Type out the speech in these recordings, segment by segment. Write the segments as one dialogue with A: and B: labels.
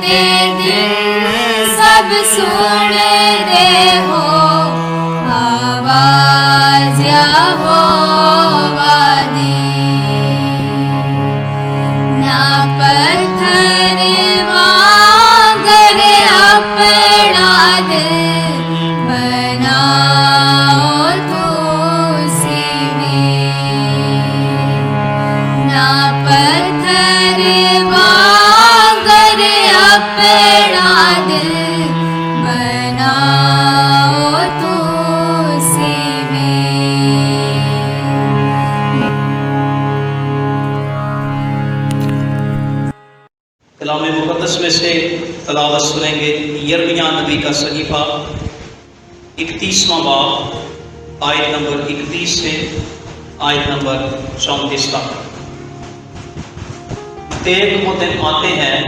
A: دے دل سب سن رہے ہو آواز یہوہ دی، نہ پتھر مانگر اپنا دل بناؤ تو سیویں، نہ پتھر مانگر اپنا دل بناؤ تو سیویں۔
B: کلام مقدس میں سے تلاوت سنیں گے یرمیاہ نبی کا صحیفہ 31واں باب آیت نمبر 31 سے آیت نمبر 34 تک۔ دیکھ وہ دن آتے ہیں،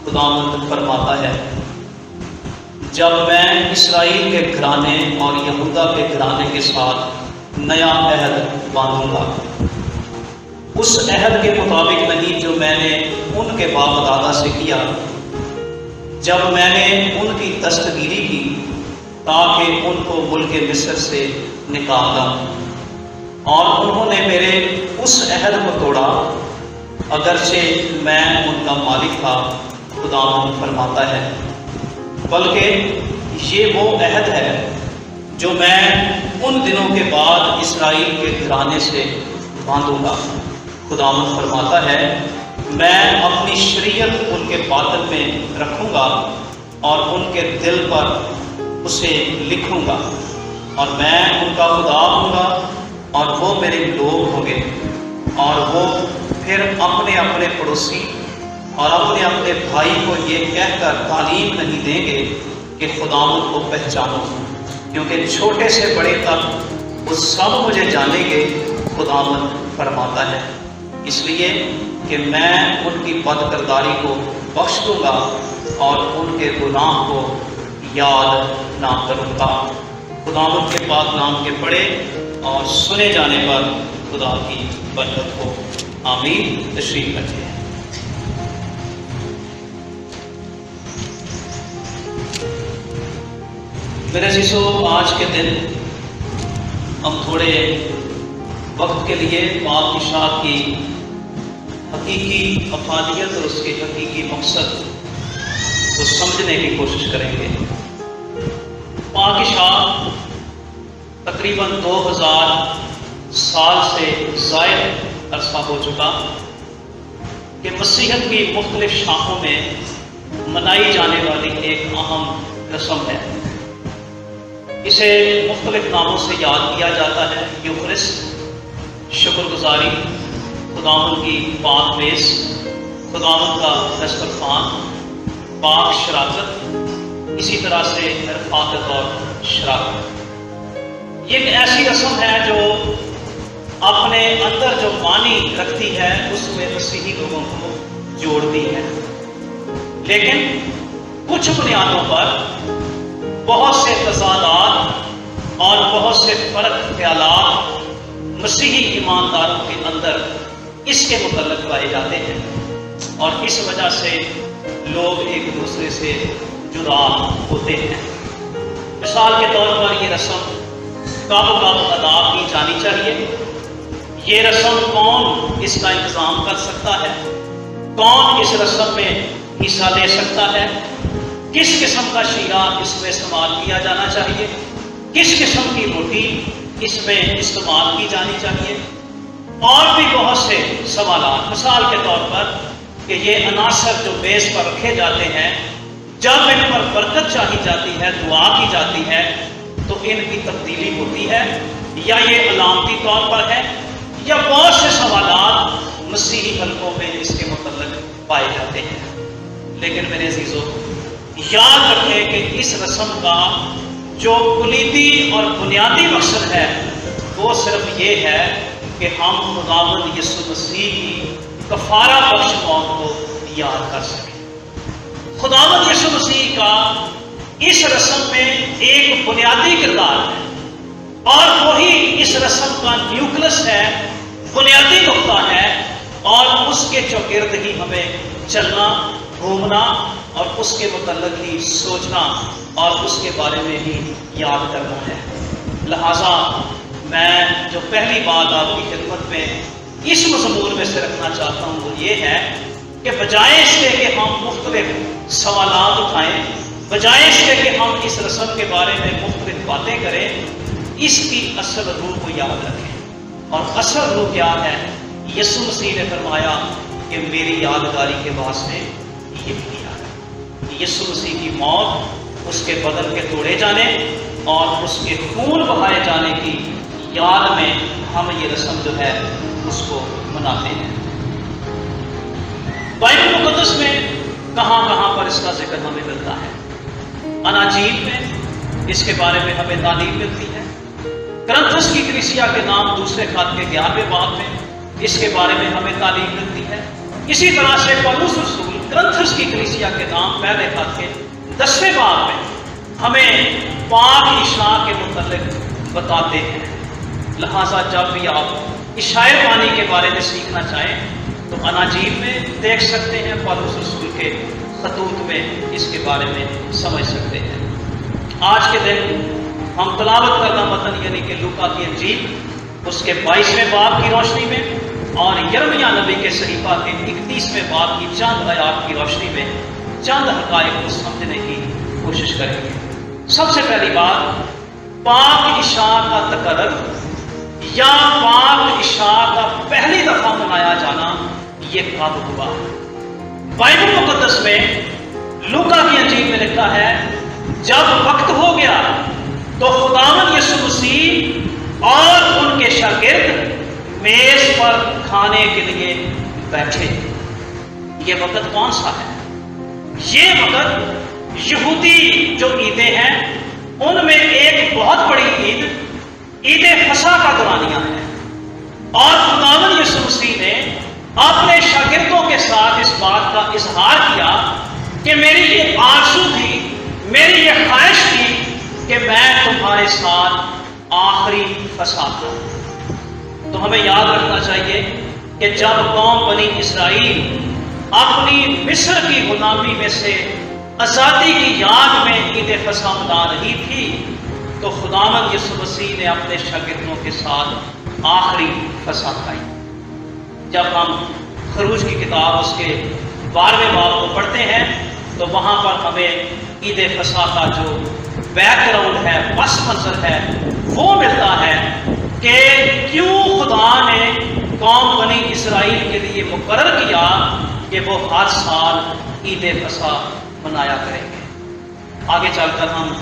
B: خداوند فرماتا ہے، جب میں اسرائیل کے گھرانے اور یہودا کے گھرانے کے ساتھ نیا عہد باندھوں گا، اس عہد کے مطابق نہیں جو میں نے ان کے باپ دادا سے کیا جب میں نے ان کی دستگیری کی تاکہ ان کو ملک مصر سے نکالا، اور انہوں نے میرے اس عہد کو توڑا اگرچہ میں ان کا مالک تھا، خداوند فرماتا ہے، بلکہ یہ وہ عہد ہے جو میں ان دنوں کے بعد اسرائیل کے گھرانے سے باندھوں گا، خداوند فرماتا ہے، میں اپنی شریعت ان کے باطن میں رکھوں گا اور ان کے دل پر اسے لکھوں گا، اور میں ان کا خدا ہوں گا اور وہ میرے لوگ ہوں گے، اور وہ پھر اپنے اپنے پڑوسی اور اپنے اپنے بھائی کو یہ کہہ کر تعلیم نہیں دیں گے کہ خداوند کو پہچانو، کیونکہ چھوٹے سے بڑے تک وہ سب مجھے جانیں گے، خداوند فرماتا ہے، اس لیے کہ میں ان کی بد کرداری کو بخش دوں گا اور ان کے گناہ کو یاد نہ کروں گا۔ خداوند کے پاک نام کے پڑھے اور سنے جانے پر خدا کی برکت ہو، آمین۔ تشریف رکھیں۔ میرے عزیزو، آج کے دن ہم تھوڑے وقت کے لیے پاک اشاعت کی حقیقی افادیت اور اس کے حقیقی مقصد کو سمجھنے کی کوشش کریں گے۔ پاک اشاعت تقریباً 2000 سال سے زائد عرصہ ہو چکا کہ مسیحیت کی مختلف شاخوں میں منائی جانے والی ایک اہم رسم ہے۔ اسے مختلف ناموں سے یاد کیا جاتا ہے، یوخرسٹ، شکر گزاری، خداوند کی پاک میز، خداوند کا دسترخوان، پاک شراکت، اسی طرح سے رفاقت اور شراکت۔ یہ ایک ایسی رسم ہے جو اپنے اندر جو معنی رکھتی ہے اس میں مسیحی لوگوں کو جوڑتی ہے، لیکن کچھ بنیادوں پر بہت سے تضادات اور بہت سے فرق خیالات مسیحی ایمانداروں کے اندر اس کے متعلق پائے جاتے ہیں، اور اس وجہ سے لوگ ایک دوسرے سے جدا ہوتے ہیں۔ مثال کے طور پر یہ رسم کب ادا کی جانی چاہیے، یہ رسم کون اس کا انتظام کر سکتا ہے، کون اس رسم میں حصہ لے سکتا ہے، کس قسم کا شیعہ اس میں استعمال کیا جانا چاہیے، کس قسم کی روٹی اس میں استعمال کی جانی چاہیے، اور بھی بہت سے سوالات۔ مثال کے طور پر کہ یہ عناصر جو میز پر رکھے جاتے ہیں، جب ان پر برکت چاہی جاتی ہے، دعا کی جاتی ہے، تو ان کی تبدیلی ہوتی ہے یا یہ علامتی طور پر ہے، یا بہت سے سوالات مسیحی حلقوں میں اس کے متعلق پائے جاتے ہیں۔ لیکن میرے عزیزو، یاد رکھیں کہ اس رسم کا جو کلیدی اور بنیادی مقصد ہے وہ صرف یہ ہے کہ ہم خداوند یسوع مسیح کی کفارہ بخش موت کو یاد کر سکیں۔ خداوند یسوع مسیح کا اس رسم میں ایک بنیادی کردار ہے، اور وہی اس رسم کا نیوکلس ہے، بنیادی نقطہ ہے، اور اس کے چوگرد ہی ہمیں چلنا گھومنا اور اس کے متعلق ہی سوچنا اور اس کے بارے میں ہی یاد کرنا ہے۔ لہٰذا میں جو پہلی بات آپ کی خدمت میں اس مضمون میں سے رکھنا چاہتا ہوں وہ یہ ہے کہ بجائے اس کے کہ ہم مختلف سوالات اٹھائیں، بجائے اس کے کہ ہم اس رسم کے بارے میں مختلف باتیں کریں، اس کی اصل روح کو یاد رکھیں۔ اور اصل روح کیا ہے؟ یسوع مسیح نے فرمایا کہ میری یادگاری کے واسطے یہ کیا ہے۔ یسوع مسیح کی موت، اس کے بدن کے توڑے جانے اور اس کے خون بہائے جانے کی یاد میں ہم یہ رسم جو ہے اس کو مناتے ہیں۔ بائبل مقدس میں کہاں کہاں پر اس کا ذکر ہمیں ملتا ہے؟ اناجیل میں اس کے بارے میں ہمیں تعلیم ملتی ہے۔ کرنتھس کی کلیسیا کے نام دوسرے خط کے 11ویں باب میں اس کے بارے میں ہمیں تعلیم ملتی ہے۔ اسی طرح سے پولس رسول کرنتھس کی کلیسیا کے نام پہلے خط کے 10ویں باب میں ہمیں پاک عشاء کے متعلق بتاتے ہیں۔ لہٰذا جب بھی آپ عشاء پانی کے بارے میں سیکھنا چاہیں تو اناجیل میں دیکھ سکتے ہیں، پولس رسول کے خطوط میں اس کے بارے میں سمجھ سکتے ہیں۔ آج کے دن ہم تلاوت کردہ متن یعنی کہ لوکا کی انجیل اس کے 22ویں باب کی روشنی میں اور یرمیہ نبی کے صحیفہ کے 31ویں باب کی چند آیات کی روشنی میں چند حقائق کو سمجھنے کی کوشش کریں گے۔ سب سے پہلی بات، پاک عشاء کا تقرر یا پاک عشاء کا پہلی دفعہ منایا جانا یہ کب ہوا؟ بائبل مقدس میں لوکا کی انجیل میں لکھا ہے جب وقت ہو گیا تو خداوند یسوع مسیح اور ان کے شاگرد میز پر کھانے کے لیے بیٹھے۔ یہ وقت کون سا ہے؟ یہ وقت یہودی جو عیدیں ہیں ان میں ایک بہت بڑی عید فصح کا دورانیہ ہے، اور خداوند یسوع مسیح نے اپنے شاگردوں کے ساتھ اس بات کا اظہار کیا کہ میری یہ آرزو تھی، میری یہ خواہش تھی کہ میں تمہارے ساتھ آخری فصح کروں۔ تو ہمیں یاد رکھنا چاہیے کہ جب قوم بنی اسرائیل اپنی مصر کی غلامی میں سے آزادی کی یاد میں عید فصح منا رہی تھی تو خداوند یسوع مسیح نے اپنے شاگردوں کے ساتھ آخری فصح کھائی۔ جب ہم خروج کی کتاب اس کے 12ویں باب کو پڑھتے ہیں تو وہاں پر ہمیں عید فصح کا جو بیک گراؤنڈ ہے، پس منظر ہے، وہ ملتا ہے کہ کیوں خدا نے قوم بنی اسرائیل کے لیے مقرر کیا کہ وہ ہر سال عید فصح منایا کریں گے۔ آگے چل کر ہم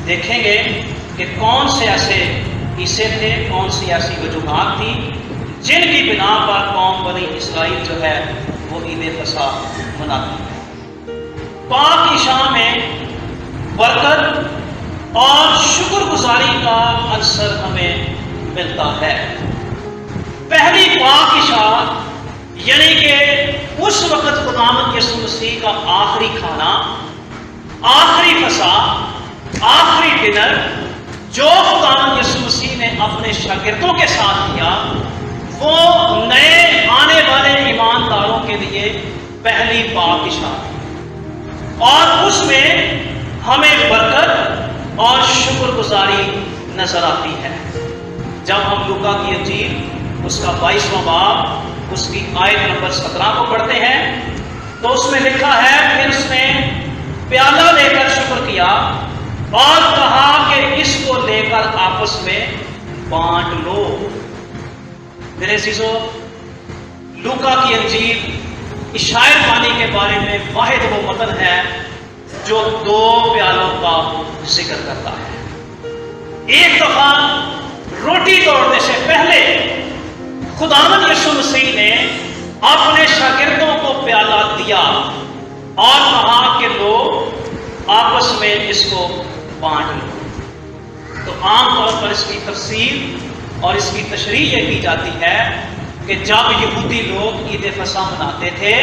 B: دیکھیں گے کہ کون سے ایسے حصے تھے، کون سی ایسی وجوہات تھیں جن کی بنا پر قوم بنی اسرائیل جو ہے وہ عید فصح مناتی ہے۔ پاک عشاء میں برکت اور شکر گزاری کا عنصر ہمیں ملتا ہے۔ پہلی پاک عشاء یعنی کہ اس وقت خداوند یسوع مسیح کا آخری کھانا، آخری فصح، آخری ڈنر جو خداوند یسوع مسیح نے اپنے شاگردوں کے ساتھ کیا، وہ نئے آنے والے ایمانداروں کے لیے پہلی پاک عشاء تھی، اور اس میں ہمیں برکت اور شکر گزاری نظر آتی ہے۔ جب ہم لوکا کی انجیل اس کا 22واں باب اس کی آیت نمبر 17 کو پڑھتے ہیں تو اس میں لکھا ہے، پھر اس نے پیالہ لے کر شکر کیا اور کہا کہ اس کو لے کر آپس میں بانٹ لو۔ میرے عزیزو، لوکا کی انجیل عشاء پانی کے بارے میں واحد وہ متن ہے جو 2 پیالوں کا ذکر کرتا ہے۔ ایک دفعہ روٹی توڑنے سے پہلے خداوند یسوع مسیح نے اپنے شاگردوں کو پیالہ دیا اور کہا کہ لو آپس میں اس کو بانٹ لو۔ تو عام طور پر اس کی تفسیر اور اس کی تشریح یہ کی جاتی ہے کہ جب یہودی لوگ عید فصح مناتے تھے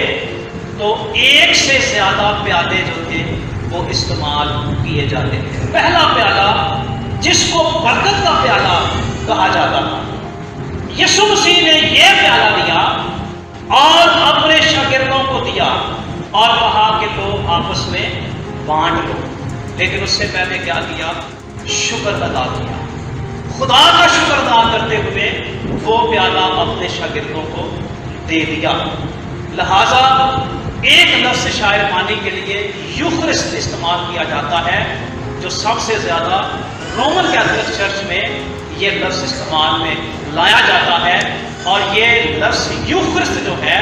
B: تو ایک سے زیادہ پیالے جو تھے وہ استعمال کیے جاتے تھے۔ پہلا پیالہ جس کو برکت کا پیالہ کہا جاتا تھا، یسوع مسیح نے یہ پیالہ لیا اور اپنے شاگردوں کو دیا اور کہا کہ لو آپس میں بانٹ لو، لیکن اس سے پہلے کیا کیا؟ شکر ادا کیا، خدا کا شکر ادا کرتے ہوئے وہ پیالہ اپنے شاگردوں کو دے دیا۔ لہذا ایک لفظ شاعر معنی کے لیے یوخرسٹ استعمال کیا جاتا ہے، جو سب سے زیادہ رومن کیتھولک چرچ میں یہ لفظ استعمال میں لایا جاتا ہے، اور یہ لفظ یوخرسٹ جو ہے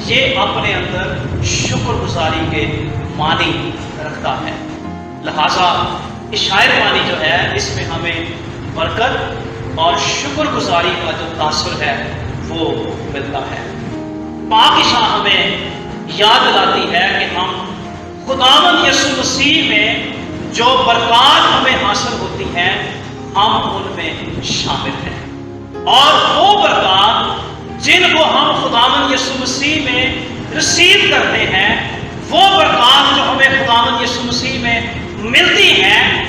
B: یہ اپنے اندر شکر گزاری کے معنی رکھتا ہے۔ لہذا شاعر معنی جو ہے اس میں ہمیں برکت اور شکر گزاری کا جو تاثر ہے وہ ملتا ہے۔ پاک شاہ ہمیں یاد دلاتی ہے کہ ہم خداوند یسوع مسیح میں جو برکات ہمیں حاصل ہوتی ہیں ہم ان میں شامل ہیں، اور وہ برکات جن کو ہم خداوند یسوع مسیح میں ریسیو کرتے ہیں، وہ برکات جو ہمیں خداوند یسوع مسیح میں ملتی ہیں،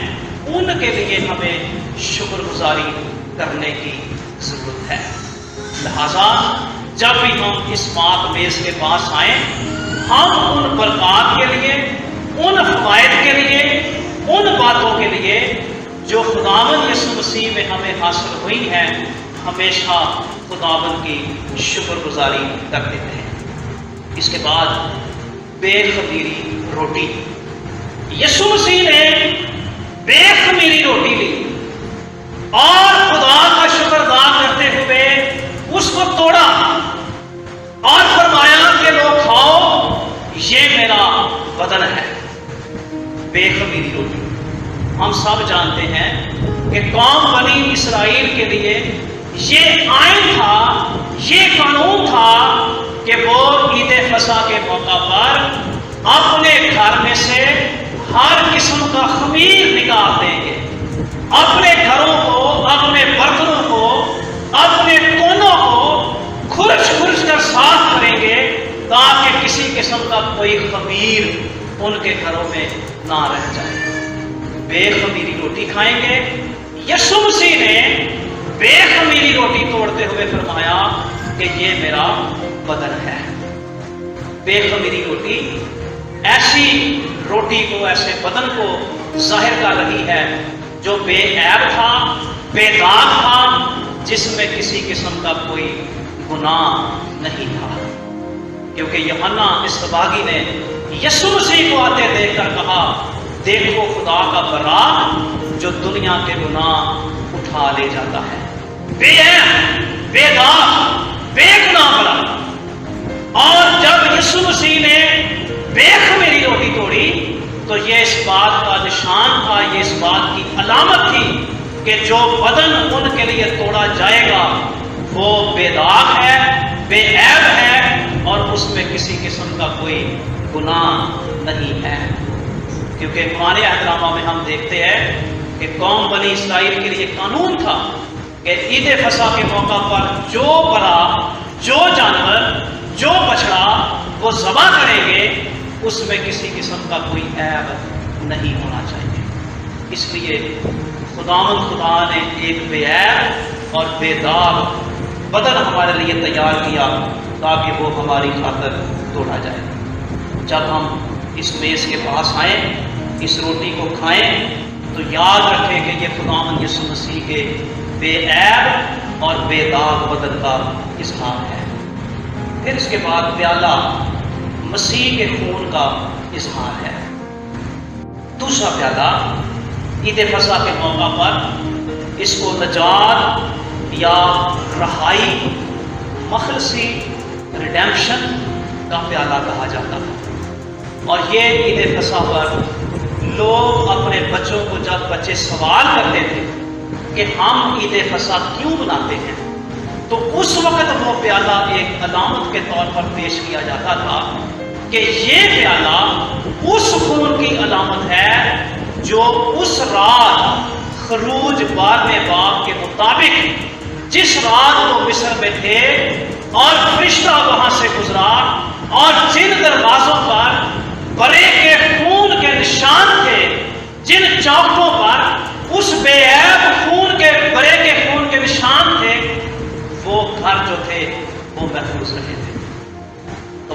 B: ان کے لیے ہمیں شکر گزاری کرنے کی ضرورت ہے۔ لہذا جب بھی ہم اس پاک میز کے پاس آئیں، ہم ان برکات کے لیے، ان فوائد کے لیے، ان باتوں کے لیے جو خداوند یسوع مسیح میں ہمیں حاصل ہوئی ہیں، ہمیشہ خداوند کی شکر گزاری کر دیتے ہیں۔ اس کے بعد بے خمیری روٹی، یسوع مسیح نے بے خمیری روٹی لی اور خدا کا شکر ادا کرتے ہوئے اس کو توڑا اور فرمایا کہ لو کھاؤ، یہ میرا بدن ہے۔ بے خمیری روٹی، ہم سب جانتے ہیں کہ قوم بنی اسرائیل کے لیے یہ آئین تھا، یہ قانون تھا کہ وہ عید فصح کے موقع پر اپنے گھر میں سے ہر قسم کا خمیر نکال دیں گے، اپنے گھروں کو، اپنے برتنوں کو، اپنے کونوں کو کھرچ کھرچ کر صاف کریں گے تاکہ کسی قسم کا کوئی خمیر ان کے گھروں میں نہ رہ جائے۔ بے خمیری روٹی کھائیں گے۔ یسوع مسیح نے بے خمیری روٹی توڑتے ہوئے فرمایا کہ یہ میرا بدن ہے۔ بے خمیری روٹی ایسی روٹی کو، ایسے بدن کو ظاہر کر رہی ہے جو بے عیب تھا، بے داغ تھا، جس میں کسی قسم کا کوئی گناہ نہیں تھا، کیونکہ یوحنا اصطباغی نے یسوع مسیح کو آتے دیکھ کر کہا، دیکھو خدا کا براق جو دنیا کے گناہ اٹھا لے جاتا ہے۔ بے عیب، بے داغ، بے گناہ بڑا۔ اور جب یسوع مسیح نے بے خمیری روٹی توڑی تو یہ اس بات کا نشان تھا، یہ اس بات کی علامت تھی کہ جو بدن ان کے لیے توڑا جائے گا وہ بے داغ ہے، بے عیب ہے، اور اس میں کسی قسم کا کوئی گناہ نہیں ہے۔ کیونکہ قرآن احترامہ میں ہم دیکھتے ہیں کہ قوم بنی اسرائیل کے لیے قانون تھا کہ عید فصح کے موقع پر جو برا، جو جانور، جو بچڑا وہ ذبح کریں گے اس میں کسی قسم کا کوئی عیب نہیں ہونا چاہیے۔ اس لیے خداوند خدا نے ایک بے عیب اور بے داغ بدن ہمارے لیے تیار کیا تاکہ وہ ہماری خاطر توڑا جائے۔ جب ہم اس میز کے پاس آئیں، اس روٹی کو کھائیں، تو یاد رکھیں کہ یہ خداوند یسوع مسیح کے بے عیب اور بے داغ بدن کا اظہار ہے۔ پھر اس کے بعد پیالہ مسیح کے خون کا اظہار ہے۔ دوسرا پیالہ عید فصح کے موقع پر اس کو نجات یا رہائی، مخلصی، ریڈیمپشن کا پیالہ کہا جاتا ہے۔ اور یہ عید فصح پر لوگ اپنے بچوں کو، جب بچے سوال کرتے تھے کہ ہم عید فصح کیوں مناتے ہیں، تو اس وقت وہ پیالہ ایک علامت کے طور پر پیش کیا جاتا تھا کہ یہ پیالہ اس خون کی علامت ہے جو اس رات خروج 12 باب کے مطابق، جس رات وہ مصر میں تھے اور فرشتہ وہاں سے گزرا، اور جن دروازوں پر برے کے خون کے نشان تھے، جن چوکھٹوں پر اس بے عیب خون کے، برے کے خون کے نشان تھے، وہ گھر جو تھے وہ محفوظ رہے تھے۔ تو